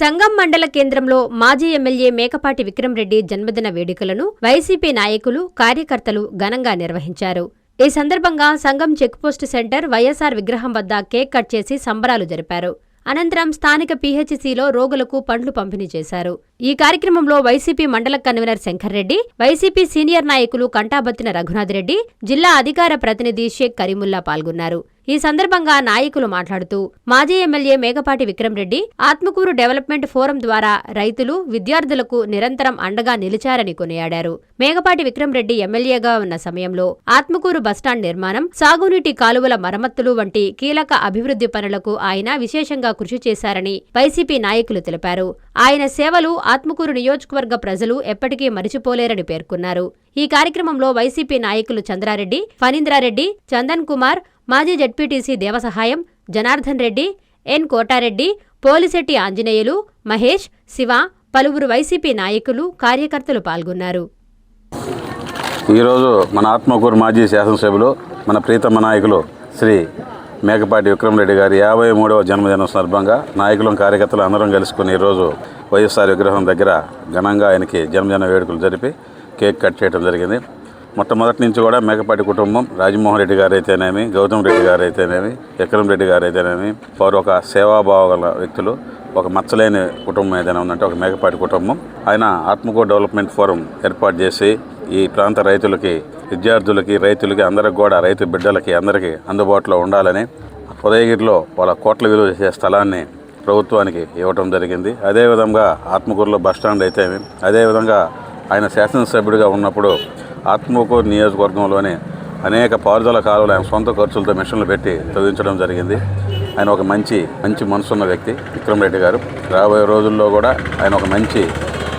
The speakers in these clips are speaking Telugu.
సంగం మండల కేంద్రంలో మాజీ ఎమ్మెల్యే మేకపాటి విక్రమరెడ్డి జన్మదిన వేడుకలను వైసీపీ నాయకులు, కార్యకర్తలు ఘనంగా నిర్వహించారు. ఈ సందర్భంగా సంగం చెక్పోస్టు సెంటర్ వైఎస్ఆర్ విగ్రహం వద్ద కేక్ కట్ చేసి సంబరాలు జరిపారు. అనంతరం స్థానిక పీహెచ్సీలో రోగులకు పండ్లు పంపిణీ చేశారు. ఈ కార్యక్రమంలో వైసీపీ మండల కన్వీనర్ శంకర్రెడ్డి, వైసీపీ సీనియర్ నాయకులు కంటాబత్తిన రఘునాథరెడ్డి, జిల్లా అధికార ప్రతినిధి షేక్ కరీముల్లా పాల్గొన్నారు. ఈ సందర్భంగా నాయకులు మాట్లాడుతూ మాజీ MLA Mekapati Vikram Reddy Atmakur development forum ద్వారా రైతులు, విద్యార్థులకు నిరంతరం అండగా నిలిచారని కొనియాడారు. మేకపాటి విక్రమరెడ్డి ఎమ్మెల్యేగా ఉన్న సమయంలో ఆత్మకూరు బస్టాండ్ నిర్మాణం, సాగునీటి కాలువల మరమ్మతులు వంటి కీలక అభివృద్ధి పనులకు ఆయన విశేషంగా కృషి చేశారని వైసీపీ నాయకులు తెలిపారు. ఆయన సేవలు ఆత్మకూరు నియోజకవర్గ ప్రజలు ఎప్పటికీ మరిచిపోలేరని పేర్కొన్నారు. ఈ కార్యక్రమంలో వైసీపీ నాయకులు చంద్రారెడ్డి, ఫణీంద్రారెడ్డి, చందన్ కుమార్, మాజీ జడ్పీటీసీ దేవసహాయం, జనార్దన్ రెడ్డి, ఎన్ కోటారెడ్డి, పోలిశెట్టి ఆంజనేయులు, మహేష్, శివ, పలువురు వైసీపీ నాయకులు, కార్యకర్తలు పాల్గొన్నారు. ఈరోజు మన ఆత్మకూరు మాజీ శాసనసభ్యులు, మన ప్రీతమ నాయకులు శ్రీ మేకపాటి విక్రమరెడ్డి గారి 53వ జన్మదినం సందర్భంగా నాయకులు, కార్యకర్తలు అందరం కలుసుకుని ఈరోజు వైఎస్ఆర్ విగ్రహం దగ్గర ఘనంగా ఆయనకి జన్మదిన వేడుకలు జరిపి కేక్ కట్ చేయడం జరిగింది. మొట్టమొదటి నుంచి కూడా మేకపాటి కుటుంబం, రాజమోహన్ రెడ్డి గారు అయితేనేమి, గౌతమ్ రెడ్డి గారు అయితేనేమి, విక్రమ్ రెడ్డి గారు అయితేనేమి, వారు ఒక సేవాభావ గల వ్యక్తులు. ఒక మచ్చలేని కుటుంబం ఏదైనా ఉందంటే ఒక మేకపాటి కుటుంబం. ఆయన ఆత్మకూరు డెవలప్మెంట్ ఫోరం ఏర్పాటు చేసి ఈ ప్రాంత రైతులకి, విద్యార్థులకి, రైతులకి, అందరికి కూడా, రైతు బిడ్డలకి అందరికీ అందుబాటులో ఉండాలని ఉదయగిరిలో వాళ్ళ కోట్ల విలువ చేసే స్థలాన్ని ప్రభుత్వానికి ఇవ్వటం జరిగింది. అదేవిధంగా ఆత్మకూరులో బస్టాండ్ అయితేమి, అదేవిధంగా ఆయన శాసనసభ్యుడిగా ఉన్నప్పుడు ఆత్మకూరు నియోజకవర్గంలోనే అనేక పారుదల కాలువలు ఆయన సొంత ఖర్చులతో మిషన్లు పెట్టి తవ్వించడం జరిగింది. ఆయన ఒక మంచి మనసున్న వ్యక్తి విక్రమరెడ్డి గారు. రాబోయే రోజుల్లో కూడా ఆయన ఒక మంచి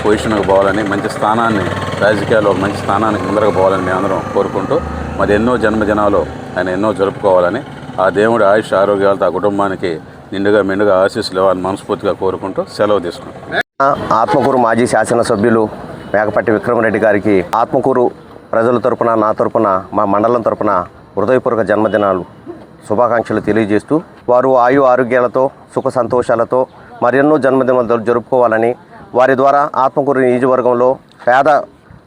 పొజిషన్కి పోవాలని, మంచి స్థానాన్ని, రాజకీయాల్లో ఒక మంచి స్థానానికి ముందరకు పోవాలని మేము అందరం కోరుకుంటూ, మరి ఎన్నో జన్మదినాలు ఆయన ఎన్నో జరుపుకోవాలని, ఆ దేవుడి ఆయుష్ ఆరోగ్యాలతో ఆ కుటుంబానికి నిండుగా మెండుగా ఆశీస్సులు ఇవ్వాలని మనస్ఫూర్తిగా కోరుకుంటూ సెలవు తీసుకుంటాం. ఆత్మకూరు మాజీ శాసనసభ్యులు మేకపాటి విక్రమరెడ్డి గారికి ఆత్మకూరు ప్రజల తరపున, నా తరపున, మా మండలం తరపున హృదయపూర్వక జన్మదినాలు శుభాకాంక్షలు తెలియజేస్తూ, వారు ఆయు ఆరోగ్యాలతో, సుఖ సంతోషాలతో మరెన్నో జన్మదినాలు జరుపుకోవాలని, వారి ద్వారా ఆత్మకూరు నియోజకవర్గంలో పేద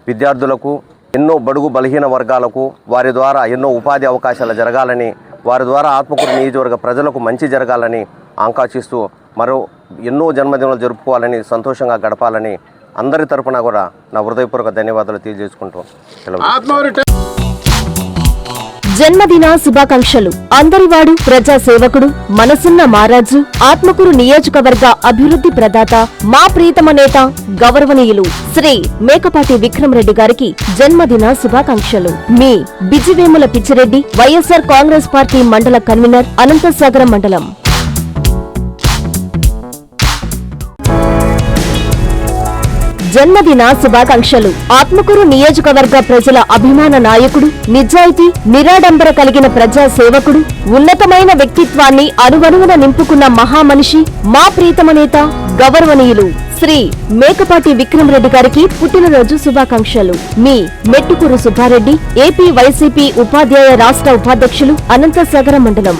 విద్యార్థులకు, ఎన్నో బడుగు బలహీన వర్గాలకు వారి ద్వారా ఎన్నో ఉపాధి అవకాశాలు జరగాలని, వారి ద్వారా ఆత్మకూరు నియోజకవర్గ ప్రజలకు మంచి జరగాలని ఆకాంక్షిస్తూ మరో ఎన్నో జన్మదినాలు జరుపుకోవాలని, సంతోషంగా గడపాలని అందరి తరపున కూడా నా హృదయపూర్వక ధన్యవాదాలు తెలియజేసుకుంటూ జన్మదిన శుభాకాంక్షలు. అందరివాడు, ప్రజా సేవకుడు, మనసున్న మారాజు, ఆత్మకూరు నియోజకవర్గ అభివృద్ధి ప్రదాత, మా ప్రీతమ నేత, గౌరవనీయులు శ్రీ మేకపాటి విక్రమరెడ్డి గారికి జన్మదిన శుభాకాంక్షలు. మీ బిజివేముల పిచ్చిరెడ్డి, వైఎస్ఆర్ కాంగ్రెస్ పార్టీ మండల కన్వీనర్, అనంతసాగరం మండలం. జన్మదిన శుభాకాంక్షలు. ఆత్మకూరు నియోజకవర్గ ప్రజల అభిమాన నాయకుడు, నిజాయితీ, నిరాడంబర కలిగిన ప్రజా సేవకుడు, ఉన్నతమైన వ్యక్తిత్వాన్ని అనువనువున నింపుకున్న మహామనిషి, మా ప్రీతమ నేత, గౌరవనీయులు శ్రీ మేకపాటి విక్రమరెడ్డి గారికి పుట్టినరోజు శుభాకాంక్షలు. మీ మెట్టుకూరు సుబ్బారెడ్డి, ఏపీ వైసీపీ ఉపాధ్యాయ రాష్ట్ర ఉపాధ్యక్షులు, అనంతసాగరం మండలం.